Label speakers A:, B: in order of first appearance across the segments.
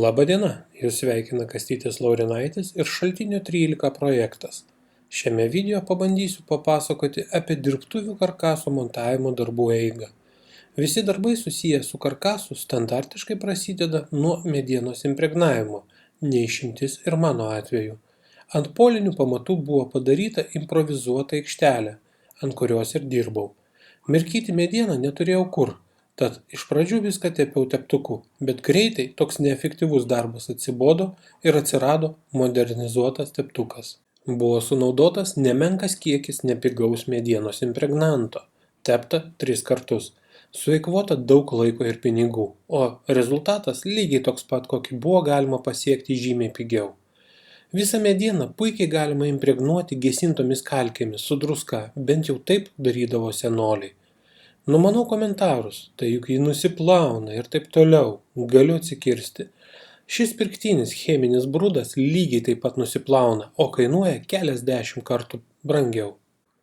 A: Labą diena, jūs sveikina Kastytis Laurinaitis ir Šaltinio 13 projektas. Šiame video pabandysiu papasakoti apie dirbtuvių karkaso montavimo darbų eigą. Visi darbai susiję su karkasu standartiškai prasideda nuo medienos impregnavimo, neišimtis ir mano atveju. Ant polinių pamatų buvo padaryta improvizuota aikštelė, ant kurios ir dirbau. Mirkyti medieną neturėjau kur. Tad iš pradžių viską tepiau teptuku, bet greitai toks neefektyvus darbas atsibodo ir atsirado modernizuotas teptukas. Buvo sunaudotas nemenkas kiekis nepigaus medienos impregnanto, tepta 3 kartus. Sueikvota daug laiko ir pinigų, o rezultatas lygiai toks pat, kokį buvo galima pasiekti žymiai pigiau. Visą medieną puikiai galima impregnuoti gesintomis kalkėmis su druska, bent jau taip darydavo senoliai. Numanau komentarus, tai juk jį nusiplauna ir taip toliau, galiu atsikirsti. Šis pirktinis cheminis brudas lygiai taip pat nusiplauna, o kainuoja keliasdešimt kartų brangiau.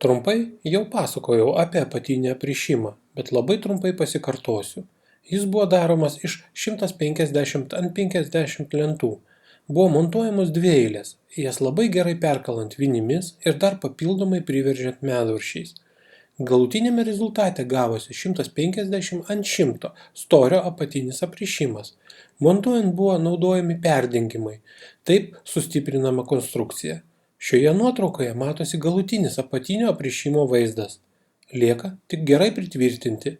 A: Trumpai jau pasakojau apie apatinį aprišimą, bet labai trumpai pasikartosiu. Jis buvo daromas iš 150 ant 50 lentų. Buvo montuojamos 2 eilės, jas labai gerai perkalant vinimis ir dar papildomai priveržiant medvaržčiais. Galutinėme rezultate gavosi 150 ant 100 storio apatinis aprišimas. Montuojant buvo naudojami perdengimai, taip sustiprinama konstrukcija. Šioje nuotraukoje matosi galutinis apatinio aprišimo vaizdas. Lieka tik gerai pritvirtinti.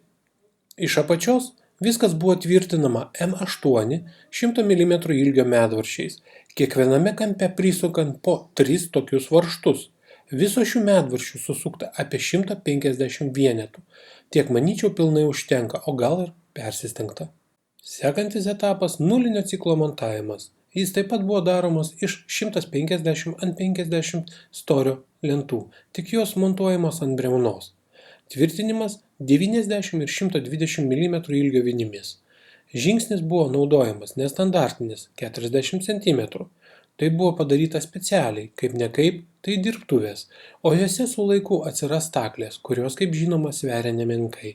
A: Iš apačios viskas buvo tvirtinama M8 100 mm ilgio medvaržčiais, kiekviename kampe prisukant po 3 tokius varžtus. Viso šių medvaržčių susukta apie 150 vienetų. Tiek manyčiau pilnai užtenka, o gal ir persistengta. Sekantis etapas – nulinio ciklo montavimas. Jis taip pat buvo daromas iš 150 ant 50 storio lentų, tik jos montuojamos ant briaunos. Tvirtinimas 90 ir 120 mm ilgio vinimis. Žingsnis buvo naudojamas nestandartinis 40 cm. Tai buvo padaryta specialiai, kaip ne kaip, tai dirbtuvės, o jose su laiku atsiras staklės, kurios, kaip žinoma, sveria nemenkai.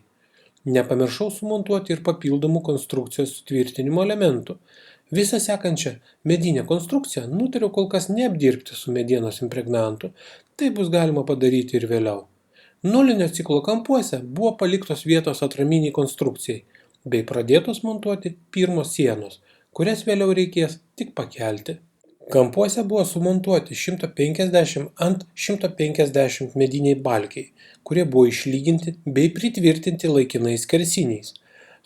A: Nepamiršau sumontuoti ir papildomų konstrukcijos sutvirtinimo elementų. Visą sekančią medinę konstrukciją nutariau kol kas neapdirbti su medienos impregnantu, tai bus galima padaryti ir vėliau. Nulinio ciklo kampuose buvo paliktos vietos atraminiai konstrukcijai, bei pradėtos montuoti pirmos sienos, kurias vėliau reikės tik pakelti. Kampuose buvo sumontuoti 150 ant 150 mediniai balkiai, kurie buvo išlyginti bei pritvirtinti laikinais skersiniais.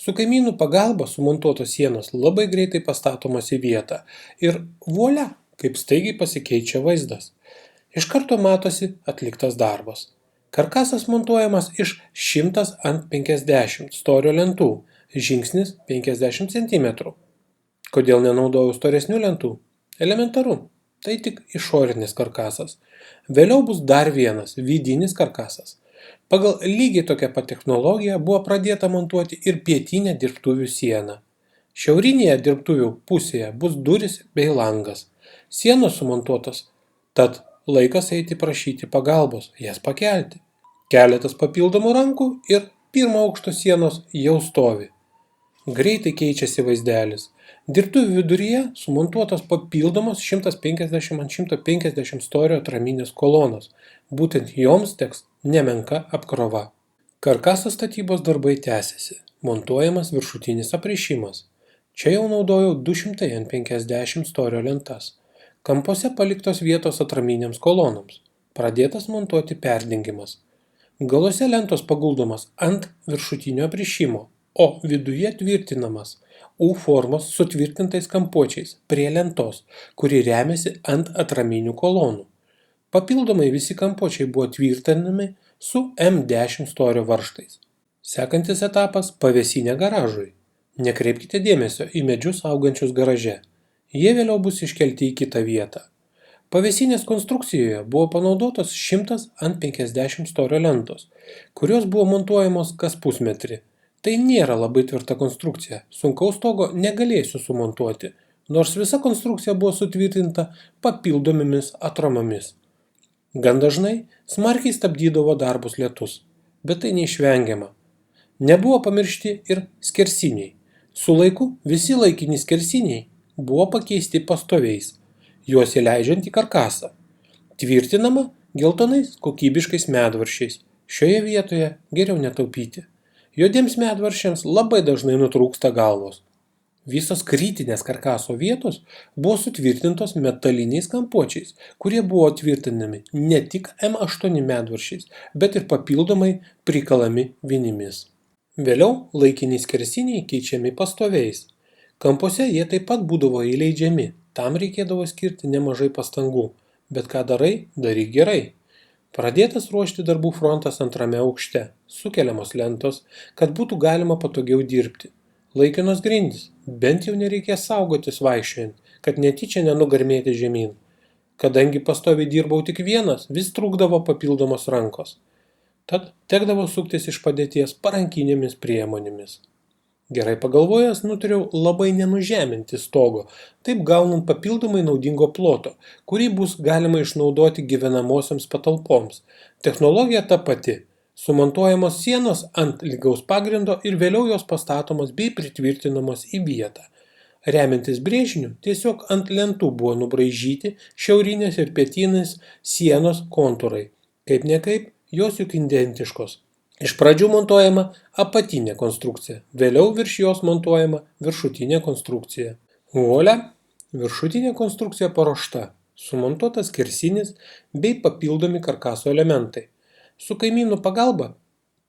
A: Su kaimynų pagalba sumontuotos sienos labai greitai pastatomos į vietą ir volia, kaip staigiai pasikeičia vaizdas. Iš karto matosi atliktas darbas. Karkasas montuojamas iš 100 ant 50 storio lentų, žingsnis 50 cm. Kodėl nenaudojau storesnių lentų? Elementaru, tai tik išorinis karkasas. Vėliau bus dar vienas vidinis karkasas. Pagal lygiai tokią pat technologiją buvo pradėta montuoti ir pietinę dirbtuvių sieną. Šiaurinėje dirbtuvių pusėje bus durys bei langas. Sienos sumontuotos, tad laikas eiti prašyti pagalbos, jas pakelti. Keletas papildomų rankų ir pirmo aukšto sienos jau stovi. Greitai keičiasi vaizdelis. Dirbtuvių viduryje sumontuotos papildomos 150 ant 150 storio atraminės kolonos. Būtent joms teks nemenka apkrova. Karkaso statybos darbai tęsiasi. Montuojamas viršutinis aprišimas. Čia jau naudojau 200 ant 50 storio lentas. Kampuose paliktos vietos atraminėms kolonoms. Pradėtas montuoti perdengimas. Galuose lentos paguldomas ant viršutinio aprišimo, o viduje tvirtinamas U formos sutvirtintais kampuočiais prie lentos, kuri remiasi ant atraminių kolonų. Papildomai visi kampuočiai buvo tvirtinami su M10 storio varžtais. Sekantis etapas – pavėsinė garažui. Nekreipkite dėmesio į medžius augančius garaže. Jie vėliau bus iškelti į kitą vietą. Pavėsinės konstrukcijoje buvo panaudotos 100 ant 50 storio lentos, kurios buvo montuojamos kas pusmetrį. Tai nėra labai tvirta konstrukcija, sunkaus stogo negalėsiu sumontuoti, nors visa konstrukcija buvo sutvirtinta papildomomis atramomis. Gan dažnai smarkiai stabdydavo darbus lietus, bet tai neišvengiama. Nebuvo pamiršti ir skersiniai. Su laiku visi laikini skersiniai buvo pakeisti pastoviais, juos įleidžiant į karkasą. Tvirtinama geltonais kokybiškais medvaržčiais. Šioje vietoje geriau netaupyti. Juodiems medvaržčiams labai dažnai nutrūksta galvos. Visos kritinės karkaso vietos buvo sutvirtintos metaliniais kampuočiais, kurie buvo tvirtinami ne tik M8 medvaržčiais, bet ir papildomai prikalami vinimis. Vėliau laikiniai skersiniai keičiami pastoviais. Kampuose jie taip pat būdavo įleidžiami, tam reikėdavo skirti nemažai pastangų, bet ką darai, daryk gerai. Pradėtas ruošti darbų frontas antrame aukšte, sukeliamos lentos, kad būtų galima patogiau dirbti. Laikinos grindys, bent jau nereikės saugotis vaikščiojant, kad netyčia nenugarmėti žemyn. Kadangi pastoviai dirbau tik vienas, vis trūkdavo papildomos rankos. Tad tekdavo suktis iš padėties parankinėmis priemonėmis. Gerai pagalvojęs, nutariau labai nenužeminti stogo, taip gaunant papildomai naudingo ploto, kurį bus galima išnaudoti gyvenamosioms patalpoms. Technologija ta pati. Sumontuojamos sienos ant lygaus pagrindo ir vėliau jos pastatomos bei pritvirtinamos į vietą. Remiantis brėžiniu, tiesiog ant lentų buvo nubraižyti šiaurinės ir pietinės sienos kontūrai. Kaip nekaip, jos juk identiškos. Iš pradžių montuojama apatinė konstrukcija, vėliau virš jos montuojama viršutinė konstrukcija. Volia, viršutinė konstrukcija paruošta, sumontuotas skersinis bei papildomi karkaso elementai. Su kaimynų pagalba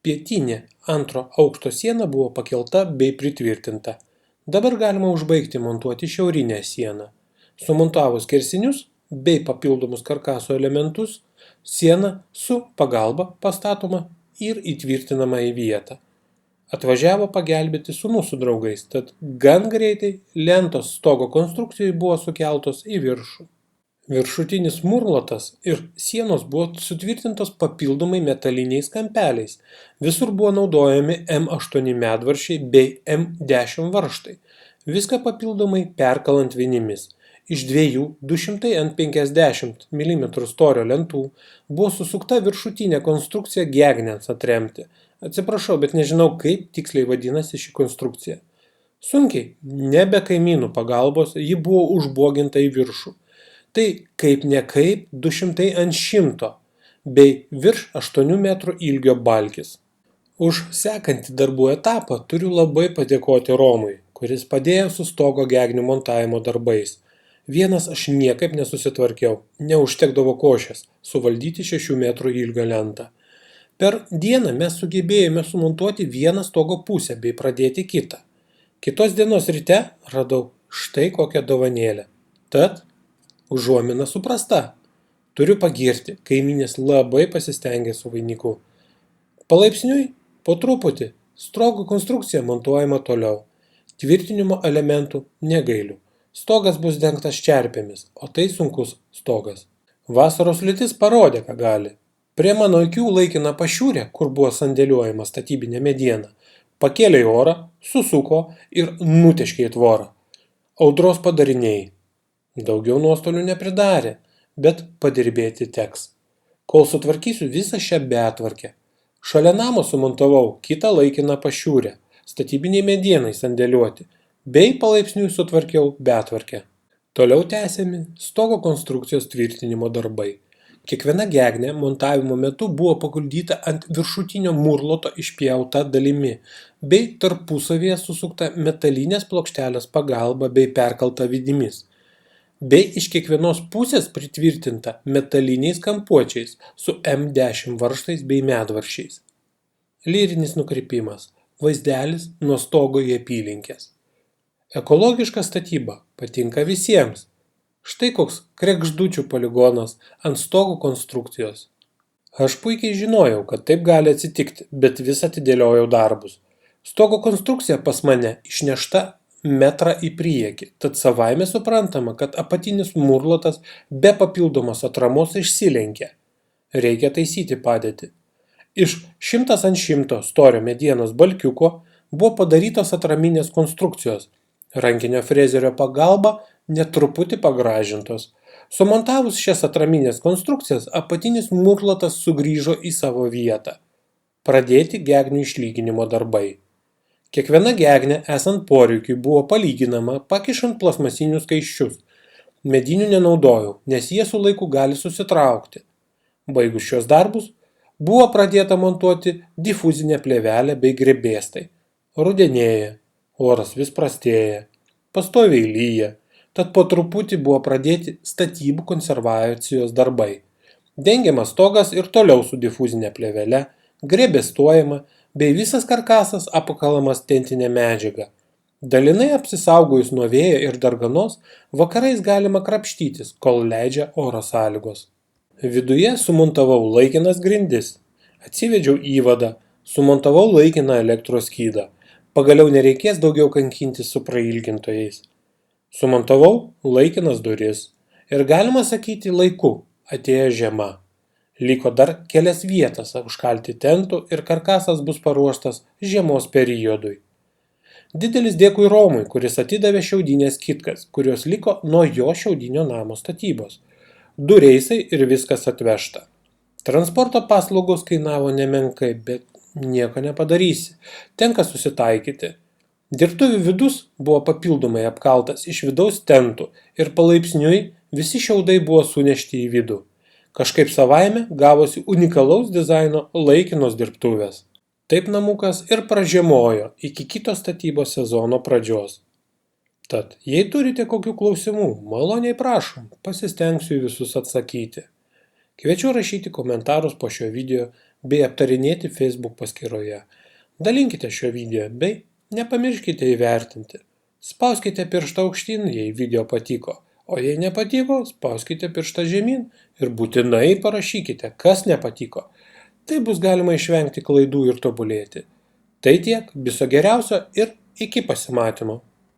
A: pietinė antro aukšto siena buvo pakelta bei pritvirtinta. Dabar galima užbaigti montuoti šiaurinę sieną. Sumontavus skersinius bei papildomus karkaso elementus, siena su pagalba pastatoma ir įtvirtinama į vietą. Atvažiavo pagelbėti sūnus su draugais, tad gan greitai lentos stogo konstrukcijai buvo sukeltos į viršų. Viršutinis murlotas ir sienos buvo sutvirtintos papildomai metaliniais kampeliais. Visur buvo naudojami M8 medvaržčiai bei M10 varžtai. Viską papildomai perkalant vinimis. Iš dviejų 200 ant 50 mm storio lentų buvo susukta viršutinė konstrukcija gegnėms atremti. Atsiprašau, bet nežinau, kaip tiksliai vadinasi ši konstrukcija. Sunkiai, nebe kaimynų pagalbos, ji buvo užboginta į viršų. Tai kaip ne kaip 200 ant 100 bei virš 8 metrų ilgio balkis. Už sekantį darbų etapą turiu labai padėkoti Romui, kuris padėjo su stogo gegnių montavimo darbais. Vienas aš niekaip nesusitvarkiau, neužtekdavo košės, suvaldyti 6 metrų ilgio lentą. Per dieną mes sugebėjome sumontuoti vieną stogo pusę bei pradėti kitą. Kitos dienos ryte radau štai kokią dovanėlę. Tad užuomina suprasta. Turiu pagirti, kaimynės labai pasistengė su vainiku. Palaipsniui, po truputį, stogo konstrukcija montuojama toliau. Tvirtinimo elementų negailiu. Stogas bus dengtas čerpėmis, o tai sunkus stogas. Vasaros liūtis parodė, ką gali. Prie mano akių laikina pašiūrė, kur buvo sandėliuojama statybinė mediena, pakėlė į orą, susuko ir nuteškė į tvorą. Audros padariniai. Daugiau nuostolių nepridarė, bet padirbėti teks. Kol sutvarkysiu visą šią betvarkę. Šalia namo sumontavau kitą laikiną pašiūrę, statybiniai medienai sandėliuoti, bei palaipsniui sutvarkiau betvarkę. Toliau tęsiami stogo konstrukcijos tvirtinimo darbai. Kiekviena gegnė montavimo metu buvo paguldyta ant viršutinio murloto išpjauta dalimi, bei tarpusavyje susukta metalinės plokštelės pagalba bei perkalta vidimis. Bei iš kiekvienos pusės pritvirtinta metaliniais kampuočiais su M10 varžtais bei medvaržčiais. Lyrinis nukrypimas. Vaizdelis nuo stogo į apylinkes. Ekologiška statyba patinka visiems. Štai koks kregždučių poligonas ant stogo konstrukcijos. Aš puikiai žinojau, kad taip gali atsitikti, bet vis atidėliojau darbus. Stogo konstrukcija pas mane išnešta metrą į priekį, tad savaime suprantama, kad apatinis murlotas be papildomos atramos išsilenkia. Reikia taisyti padėtį. Iš 100 ant 100 storio medienos balkiuko buvo padarytos atraminės konstrukcijos, rankinio frezerio pagalba net truputį pagražintos. Sumontavus šias atraminės konstrukcijas, apatinis murlotas sugrįžo į savo vietą. Pradėti gegnių išlyginimo darbai. Kiekviena gegnė esant poreikiui buvo palyginama pakišant plasmasinius skaičius. Medinių nenaudojau, nes jie su laiku gali susitraukti. Baigus šios darbus, buvo pradėta montuoti difuzinę plėvelę bei grėbėstai. Rudenėja, oras vis prastėja, pastoviai lyja, tad po truputį buvo pradėti statybų konservacijos darbai. Dengiamas stogas ir toliau su difuzinė plėvele, grėbėstuojama, bei visas karkasas apakalamas tentinė medžiaga. Dalinai apsisaugojus nuo vėjo ir darganos, vakarais galima krapštytis, kol leidžia oro sąlygos. Viduje sumontavau laikinas grindis, atsivedžiau įvadą, sumontavau laikiną elektros skydą. Pagaliau nereikės daugiau kankintis su prailgintojais. Sumontavau laikinas duris ir galima sakyti laiku atėjo žiema. Liko dar kelias vietas užkalti tentų ir karkasas bus paruoštas žiemos periodui. Didelis dėkui Romui, kuris atidavė šiaudinės kitkas, kurios liko nuo jo šiaudinio namo statybos. 2 reisai ir viskas atvežta. Transporto paslaugos kainavo nemenkai, bet nieko nepadarysi. Tenka susitaikyti. Dirbtuvių vidus buvo papildomai apkaltas iš vidaus tentų ir palaipsniui visi šiaudai buvo sunešti į vidų. Kažkaip savaime gavosi unikalaus dizaino laikinos dirbtuvės. Taip namukas ir pražiemojo iki kito statybos sezono pradžios. Tad, jei turite kokių klausimų, maloniai prašom, pasistengsiu visus atsakyti. Kviečiu rašyti komentarus po šio video bei aptarinėti Facebook paskyroje. Dalinkite šio video bei nepamirškite įvertinti. Spauskite pirštą aukštyn, jei video patiko, o jei nepatiko, spauskite pirštą žemyn ir būtinai parašykite, kas nepatiko. Tai bus galima išvengti klaidų ir tobulėti. Tai tiek, viso geriausio ir iki pasimatymo.